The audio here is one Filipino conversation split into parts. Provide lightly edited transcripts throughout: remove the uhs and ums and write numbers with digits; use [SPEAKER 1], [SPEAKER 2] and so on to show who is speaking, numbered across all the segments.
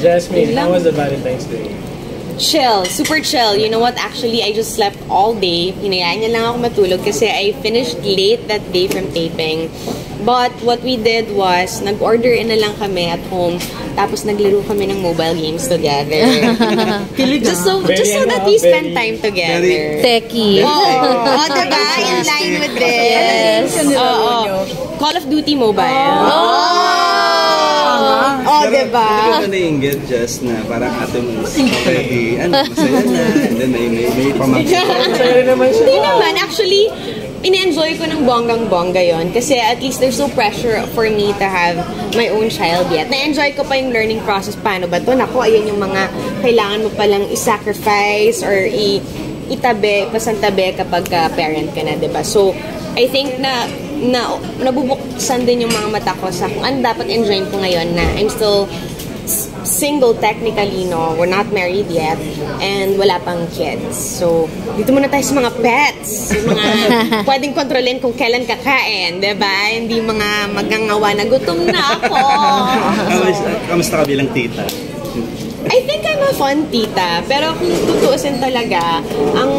[SPEAKER 1] Jasmine, how was the Valentine's Day?
[SPEAKER 2] Chill, super chill. You know what? Actually, I just slept all day. Hinayaan niya lang ako matulog kasi I finished late that day from taping. But what we did was, nag-order in na lang kami at home. Tapos naglaro kami ng mobile games together. just so that we spend time together.
[SPEAKER 3] Techie.
[SPEAKER 2] Oh, diba? In line with this. Call of Duty Mobile. Diba?
[SPEAKER 4] Hindi ko na-ingit just na parang ate mo already, masaya na, and then may pamangkin.
[SPEAKER 2] Hindi naman. Actually, in-enjoy ko ng bonggang-bongga yon kasi at least there's no pressure for me to have my own child yet. Na-enjoy ko pa yung learning process. Paano ba ito? Naku, ayan yung mga kailangan mo palang i-sacrifice or pasantabi kapag parent ka na, diba? So, I think na nabubuksan din yung mga mata ko sa kung ano dapat enjoyin ko ngayon na I'm still single technically, no? We're not married yet and wala pang kids. So, dito muna tayo sa mga pets. Yung mga pwedeng kontrolin kung kailan kakain, diba? Hindi mga magangawa na gutom na ako.
[SPEAKER 4] Kamusta ka bilang tita?
[SPEAKER 2] I think I'm a fun tita, pero kung tutuusin talaga, ang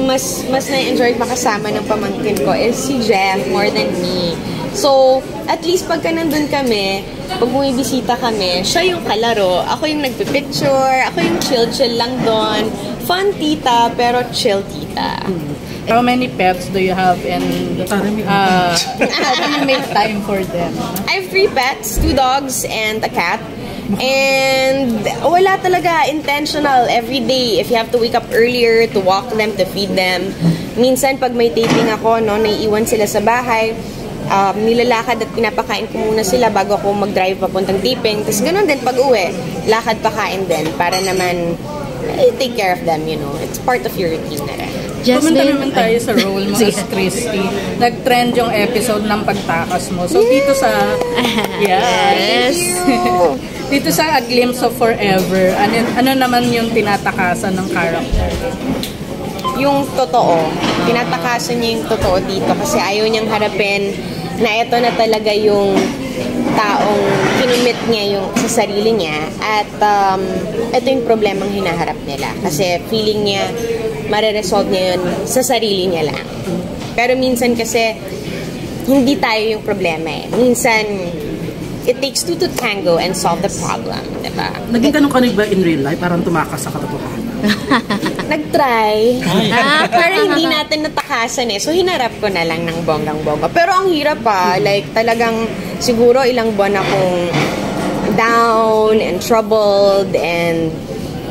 [SPEAKER 2] mas na-enjoy makasama ng pamangkin ko is si Jeff more than me. So, at least pagka nandun kami, pag bumibisita kami, siya yung kalaro, ako yung nagpipicture, ako yung chill-chill lang doon. Fun tita, pero chill tita.
[SPEAKER 5] How many pets do you have and how do you make time for them?
[SPEAKER 2] I have 3 pets, 2 dogs and a cat. And wala talaga intentional every day. If you have to wake up earlier to walk them, to feed them. Minsan pag may taping ako, no, naiiwan sila sa bahay, nilalakad at pinapakain ko muna sila bago ako mag-drive papuntang taping. Tapos ganun din pag uwi, lakad pakain din para naman take care of them, you know. It's part of your routine na rin.
[SPEAKER 5] Pumunta naman tayo sa role mo as Christy. Nag-trend yung episode ng pagtakas mo. So dito sa dito sa A Glimpse of Forever, ano naman yung tinatakasan ng character?
[SPEAKER 2] Yung totoo. Tinatakasan niya yung totoo dito kasi ayaw niyang harapin na ito na talaga yung taong kinumit niya yung sa sarili niya at ito yung problemang hinaharap nila kasi feeling niya mare-resolve niya yun sa sarili niya lang. Pero minsan kasi hindi tayo yung problema eh. Minsan it takes 2 to tango and solve the problem, diba?
[SPEAKER 6] Naging ganun ka ba in real life? Parang tumakas sa katotohanan.
[SPEAKER 2] Nag-try. Pero hindi natin natakasan eh. So, hinarap ko na lang ng bonggang-bongga. Pero ang hirap pa. Like, talagang siguro ilang buwan akong down and troubled and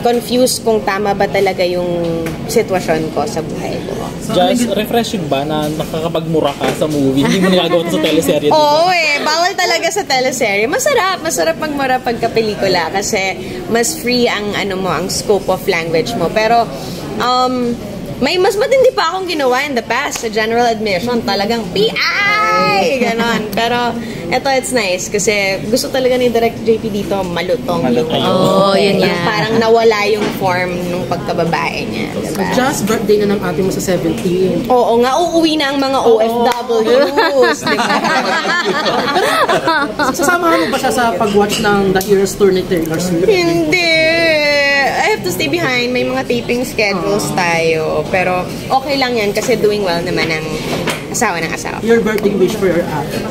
[SPEAKER 2] confused kung tama ba talaga yung sitwasyon ko sa buhay ko.
[SPEAKER 1] Just refreshing ba na nakakapagmura ka sa movie? Hindi mo nagagawa sa teleserye?
[SPEAKER 2] Oo bawal talaga sa teleserye. Masarap magmura pagka-pelikula kasi mas free ang ang scope of language mo. Pero may mas matindi pa akong ginawa in the past sa general admission. Talagang PI! Ganon. Pero eto, it's nice kasi gusto talaga ni Direct JP dito malutong yung
[SPEAKER 3] yun yan.
[SPEAKER 2] Parang nawala yung form nung pagkababae niya. Diba?
[SPEAKER 6] So, just birthday na ng ate mo sa 17.
[SPEAKER 2] Oo nga, uuwi na ang mga OFWs. Diba?
[SPEAKER 6] Sasamahan mo ba siya sa pag-watch ng The Eras Tour ni Taylor Swift?
[SPEAKER 2] Hindi. I have to stay behind. May mga taping schedules tayo. Pero okay lang yan kasi doing well naman ang asawa ng asawa.
[SPEAKER 6] Your birthday wish for your ate?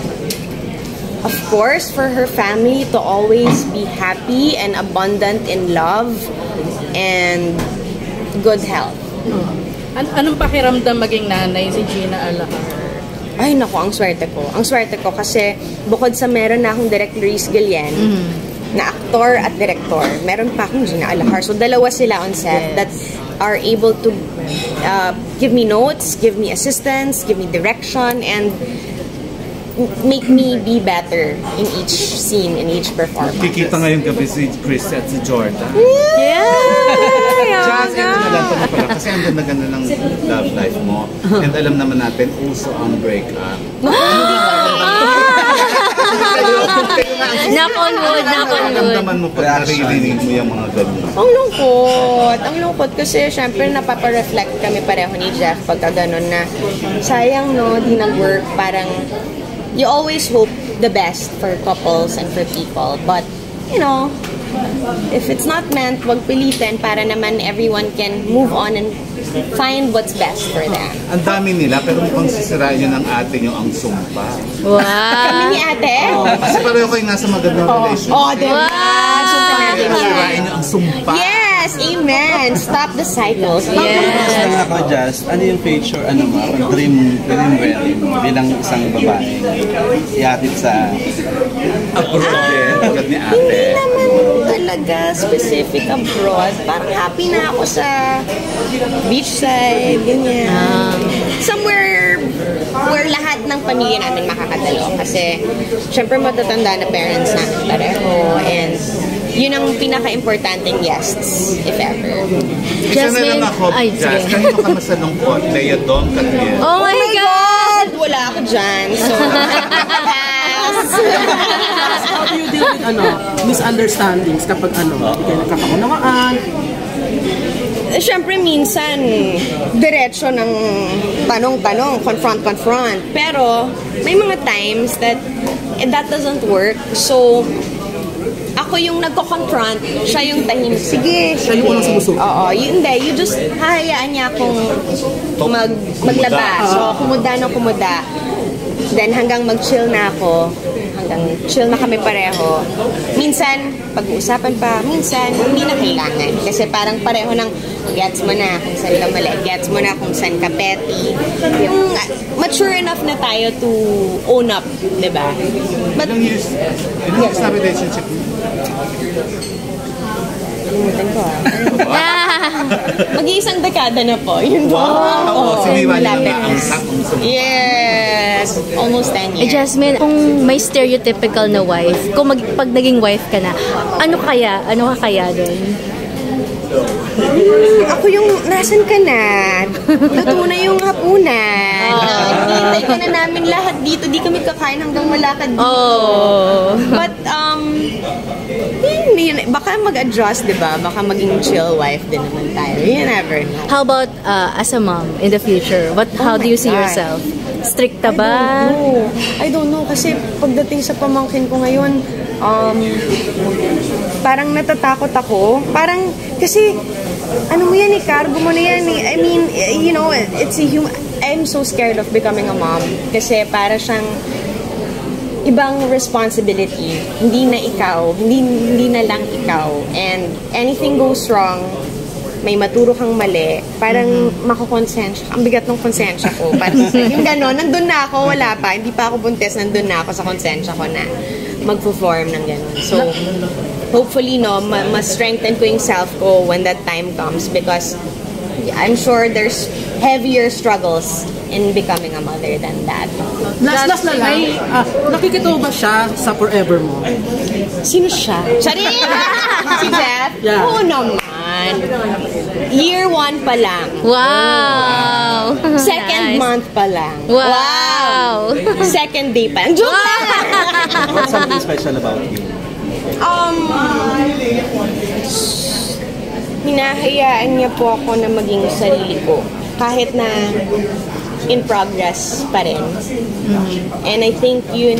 [SPEAKER 2] Of course, for her family to always be happy and abundant in love and good health.
[SPEAKER 5] Anong pakiramdam maging nanay si Gina Alahar?
[SPEAKER 2] Ay, naku, ang swerte ko. Ang swerte ko kasi bukod sa meron na akong Direct Luis Guillen, na aktor at director, meron pa akong Gina Alahar. So, dalawa sila on set that are able to give me notes, give me assistance, give me direction, and make me be better in each scene, in each performance.
[SPEAKER 4] Kikita ngayon gabi si Chris at si Jordan.
[SPEAKER 2] Yeah!
[SPEAKER 4] Kasi ang ganda ng love life mo. And alam naman natin, uso ang breakup.
[SPEAKER 3] Knock on wood.
[SPEAKER 4] Naman mo pag naririnig mo yung mga ganun.
[SPEAKER 2] Ang lungkot. Ang lungkot kasi syempre napapa-reflect kami pareho ni Jeff pagka ganun na sayang no, di nag-work. Parang you always hope the best for couples and for people. But, you know, if it's not meant, wag pilitin para naman everyone can move on and find what's best for them.
[SPEAKER 3] Ang dami nila, pero mukhang sisirain yun ng ate nyo ang sumpa.
[SPEAKER 2] Kami ni ate?
[SPEAKER 3] Kasi pareho kayo nasa magandang relationship.
[SPEAKER 2] Oh, diba? Sundan natin yan.
[SPEAKER 3] Sisirain nyo ang sumpa.
[SPEAKER 2] Yes! Amen! Stop the cycle.
[SPEAKER 4] Yes. Lang ako, Just, ano yung future, ano mo, dream wedding bilang isang babae ihatid sa
[SPEAKER 3] Abroad tulad ni ate.
[SPEAKER 2] Hindi naman talaga specific abroad. Parang happy na ako sa beachside, ganyan. Somewhere where lahat ng pamilya namin makakadalo. Kasi, syempre matatanda na parents namin pareho. And yun ang pinaka-importanting guests, if ever.
[SPEAKER 3] Isa na lang ako, Just, kanino ka masalungkot? Lea Dom, Katniel.
[SPEAKER 2] Oh my God! Wala ako dyan. So,
[SPEAKER 6] How do you deal with misunderstandings kapag hindi kayo nagkakaunawaan?
[SPEAKER 2] Siyempre, minsan, diretso ng tanong-tanong, confront. Pero, may mga times that doesn't work. So, ako yung nagko-confront, siya yung tahimik. Sige.
[SPEAKER 6] Siya yung unang sumusuko.
[SPEAKER 2] Oo, hindi. You just, hahayaan niya akong maglaba. So, kumuda. Then, hanggang mag-chill na ako, hanggang chill na kami pareho. Minsan, pag-uusapan pa, minsan, hindi na kailangan. Kasi parang pareho ng gets mo na kung saan ka mali, gets mo na kung saan ka petty. Yung mature enough na tayo to own up, di ba? But,
[SPEAKER 3] Ilang years na relationship mo?
[SPEAKER 2] kalimutan ko Mag-iisang dekada na po. Yun po.
[SPEAKER 3] Wow! Siniwan niyo
[SPEAKER 2] malapit
[SPEAKER 3] na ang sumpa.
[SPEAKER 2] Yes! Almost 10 years.
[SPEAKER 7] Jasmine, kung may stereotypical na wife, pag naging wife ka na, ano ka kaya doon?
[SPEAKER 2] Ako yung, nasan ka na? Luto na yung hapunan. Hintay ka na namin lahat dito. Di kami kakain hanggang malakad dito. But, baka mag-adjust, di ba? Baka maging chill wife din naman tayo. You never know.
[SPEAKER 7] How about as a mom in the future? How do you see yourself? Stricta ba?
[SPEAKER 2] I don't know. Kasi pagdating sa pamangkin ko ngayon, parang natatakot ako. Parang, kasi, ano mo yan cargo mo na yan I mean, you know, it's a human. I'm so scared of becoming a mom. Kasi para siyang ibang responsibility. Hindi na ikaw. Hindi na lang ikaw. And anything goes wrong, may maturo kang mali, parang makakonsensya. Ang bigat ng konsensya ko. Parang yung gano'n, nandun na ako, wala pa. Hindi pa ako buntis, nandun na ako sa konsensya ko na mag-perform ng gano'n. So, hopefully, mas-strengthen ko yung self ko when that time comes because I'm sure there's heavier struggles in becoming a mother than that.
[SPEAKER 6] Last na lang, nakikita ba siya sa forever mo?
[SPEAKER 2] Sino siya? Charin! Si Jeff?
[SPEAKER 6] Yeah.
[SPEAKER 2] Oo naman. Year 1 pa lang.
[SPEAKER 7] Wow!
[SPEAKER 2] Second
[SPEAKER 7] Nice.
[SPEAKER 2] month pa lang.
[SPEAKER 7] Wow!
[SPEAKER 2] Second day pa lang. Joke lang!
[SPEAKER 4] what's something special about you?
[SPEAKER 2] Hinahayaan niya po ako na maging sarili ko. Kahit na in progress pa rin. And I think yun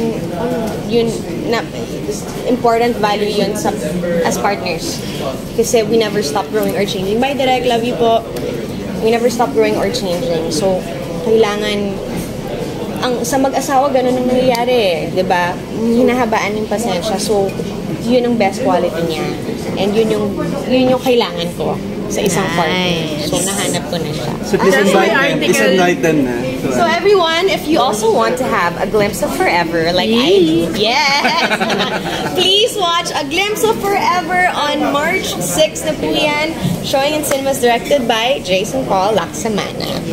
[SPEAKER 2] na important value yun as partners. Kasi we never stop growing or changing. Bye, Direk. Love you po. We never stop growing or changing. So, kailangan sa mag-asawa, ganun ang nangyayari, di ba? Hinahabaan yung pasensya. So, yun ang best quality niya. And yun yung kailangan ko sa isang partner. So, nahanap ko na siya.
[SPEAKER 4] So, please invite them na.
[SPEAKER 2] So, everyone, if you also want to have a glimpse of forever, like I do, yes! Please watch A Glimpse of Forever on March 6 na po yan, showing in cinemas directed by Jason Paul Laksamana.